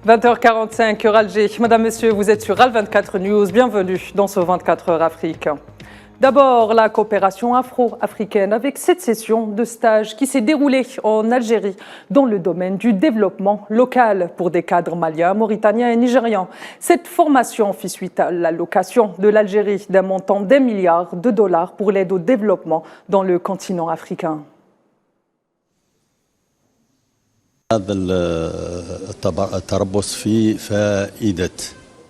20h45, heure Alger. Madame, Monsieur, vous êtes sur Al24 News. Bienvenue dans ce 24 heures Afrique. D'abord, la coopération afro-africaine avec cette session de stage qui s'est déroulée en Algérie dans le domaine du développement local pour des cadres maliens, mauritaniens et nigérians. Cette formation fit suite à l'allocation de l'Algérie d'un montant d'1 milliard de dollars pour l'aide au développement dans le continent africain.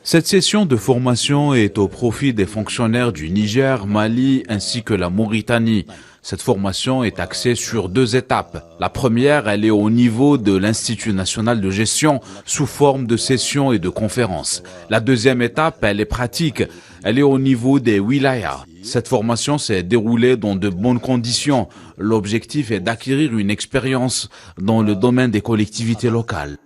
Cette session de formation est au profit des fonctionnaires du Niger, Mali ainsi que la Mauritanie. Cette formation est axée sur 2 étapes. La première, elle est au niveau de l'Institut national de gestion sous forme de sessions et de conférences. La deuxième étape, elle est pratique. Elle est au niveau des wilayas. Cette formation s'est déroulée dans de bonnes conditions. L'objectif est d'acquérir une expérience dans le domaine des collectivités locales.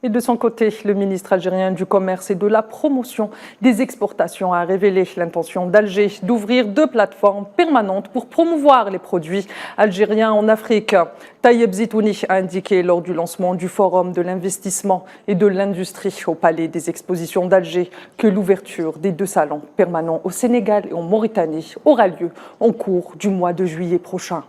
Et de son côté, le ministre algérien du Commerce et de la Promotion des exportations a révélé l'intention d'Alger d'ouvrir 2 plateformes permanentes pour promouvoir les produits algériens en Afrique. Tayeb Zitouni a indiqué lors du lancement du Forum de l'investissement et de l'industrie au Palais des Expositions d'Alger que l'ouverture des 2 salons permanents au Sénégal et en Mauritanie aura lieu en cours du mois de juillet prochain.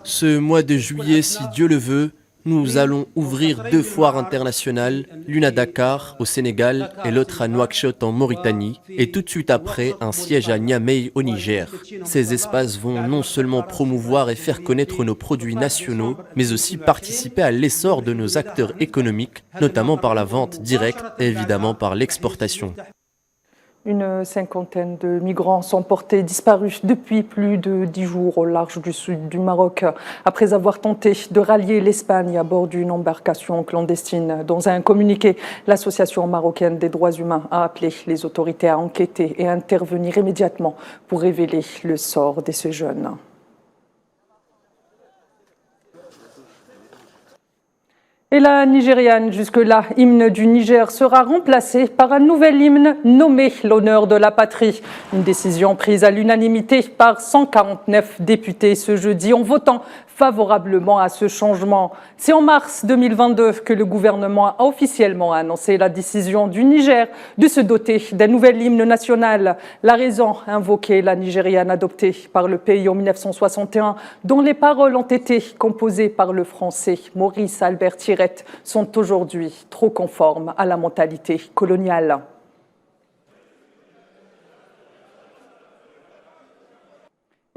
Ce mois de juillet, si Dieu le veut, nous allons ouvrir 2 foires internationales, l'une à Dakar, au Sénégal, et l'autre à Nouakchott, en Mauritanie, et tout de suite après, un siège à Niamey, au Niger. Ces espaces vont non seulement promouvoir et faire connaître nos produits nationaux, mais aussi participer à l'essor de nos acteurs économiques, notamment par la vente directe et évidemment par l'exportation. Une cinquantaine de migrants sont portés disparus depuis plus de 10 jours au large du sud du Maroc, après avoir tenté de rallier l'Espagne à bord d'une embarcation clandestine. Dans un communiqué, l'Association marocaine des droits humains a appelé les autorités à enquêter et à intervenir immédiatement pour révéler le sort de ces jeunes. Et la nigériane, jusque-là, hymne du Niger, sera remplacée par un nouvel hymne nommé l'honneur de la patrie. Une décision prise à l'unanimité par 149 députés ce jeudi en votant favorablement à ce changement. C'est en mars 2022 que le gouvernement a officiellement annoncé la décision du Niger de se doter d'un nouvel hymne national. La raison invoquée, la nigériane adoptée par le pays en 1961, dont les paroles ont été composées par le français Maurice Albert Thierret, sont aujourd'hui trop conformes à la mentalité coloniale.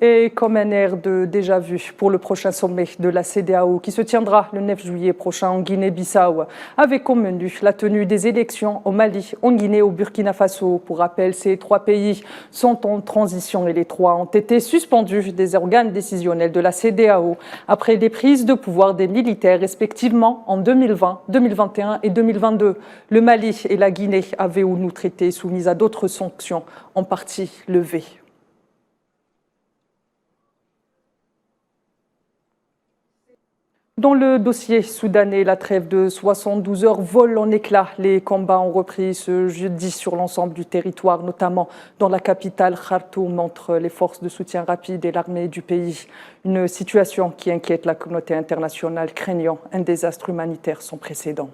Et comme un air de déjà-vu pour le prochain sommet de la CEDEAO qui se tiendra le 9 juillet prochain en Guinée-Bissau, avec au menu la tenue des élections au Mali, en Guinée et au Burkina Faso. Pour rappel, ces 3 pays sont en transition et les 3 ont été suspendus des organes décisionnels de la CEDEAO après des prises de pouvoir des militaires respectivement en 2020, 2021 et 2022. Le Mali et la Guinée avaient ou nous été soumis à d'autres sanctions, en partie levées. Dans le dossier soudanais, la trêve de 72 heures vole en éclats. Les combats ont repris ce jeudi sur l'ensemble du territoire, notamment dans la capitale Khartoum, entre les forces de soutien rapide et l'armée du pays. Une situation qui inquiète la communauté internationale, craignant un désastre humanitaire sans précédent.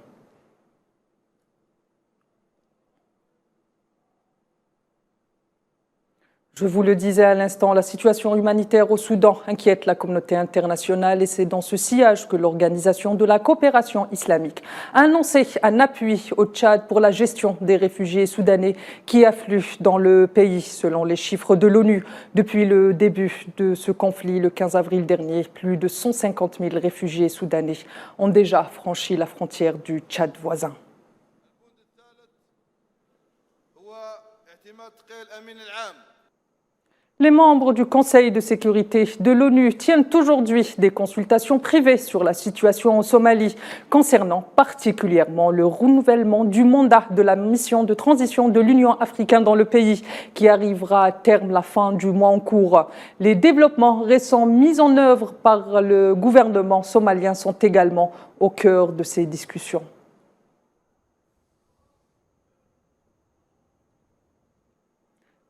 Je vous le disais à l'instant, la situation humanitaire au Soudan inquiète la communauté internationale et c'est dans ce sillage que l'Organisation de la coopération islamique a annoncé un appui au Tchad pour la gestion des réfugiés soudanais qui affluent dans le pays. Selon les chiffres de l'ONU, depuis le début de ce conflit, le 15 avril dernier, plus de 150 000 réfugiés soudanais ont déjà franchi la frontière du Tchad voisin. Les membres du Conseil de sécurité de l'ONU tiennent aujourd'hui des consultations privées sur la situation en Somalie, concernant particulièrement le renouvellement du mandat de la mission de transition de l'Union africaine dans le pays, qui arrivera à terme la fin du mois en cours. Les développements récents mis en œuvre par le gouvernement somalien sont également au cœur de ces discussions.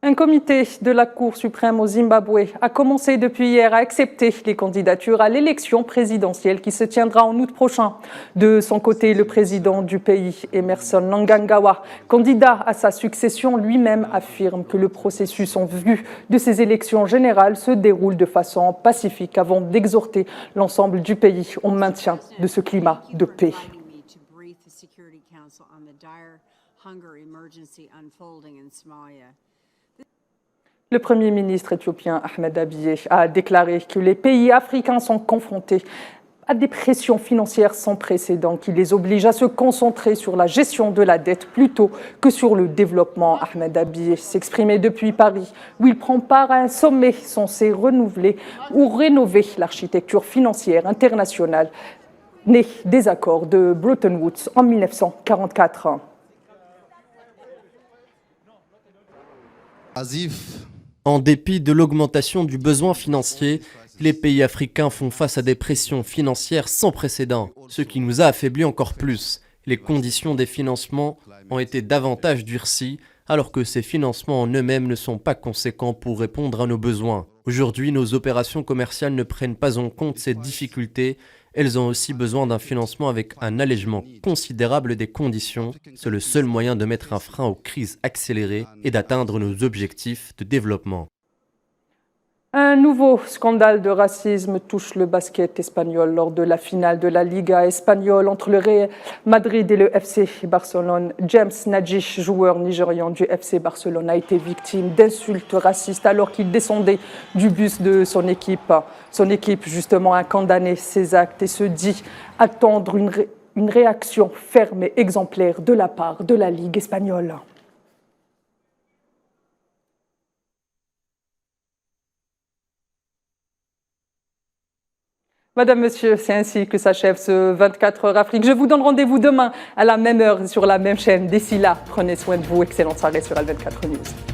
Un comité de la Cour suprême au Zimbabwe a commencé depuis hier à accepter les candidatures à l'élection présidentielle qui se tiendra en août prochain. De son côté, le président du pays, Emmerson Mnangagwa, candidat à sa succession, lui-même affirme que le processus en vue de ces élections générales se déroule de façon pacifique avant d'exhorter l'ensemble du pays au maintien de ce climat de paix. Le Premier ministre éthiopien Ahmed Abiy a déclaré que les pays africains sont confrontés à des pressions financières sans précédent qui les obligent à se concentrer sur la gestion de la dette plutôt que sur le développement. Ahmed Abiy s'exprimait depuis Paris, où il prend part à un sommet censé renouveler ou rénover l'architecture financière internationale, né des accords de Bretton Woods en 1944. En dépit de l'augmentation du besoin financier, les pays africains font face à des pressions financières sans précédent, ce qui nous a affaiblis encore plus. Les conditions des financements ont été davantage durcies, alors que ces financements en eux-mêmes ne sont pas conséquents pour répondre à nos besoins. Aujourd'hui, nos opérations commerciales ne prennent pas en compte ces difficultés. Elles ont aussi besoin d'un financement avec un allègement considérable des conditions. C'est le seul moyen de mettre un frein aux crises accélérées et d'atteindre nos objectifs de développement. Un nouveau scandale de racisme touche le basket espagnol lors de la finale de la Liga espagnole entre le Real Madrid et le FC Barcelone. James Najish, joueur nigérian du FC Barcelone, a été victime d'insultes racistes alors qu'il descendait du bus de son équipe. Son équipe, justement, a condamné ces actes et se dit attendre une réaction ferme et exemplaire de la part de la Ligue espagnole. Madame, Monsieur, c'est ainsi que s'achève ce 24 heures Afrique. Je vous donne rendez-vous demain à la même heure sur la même chaîne. D'ici là, prenez soin de vous. Excellente soirée sur Al24 News.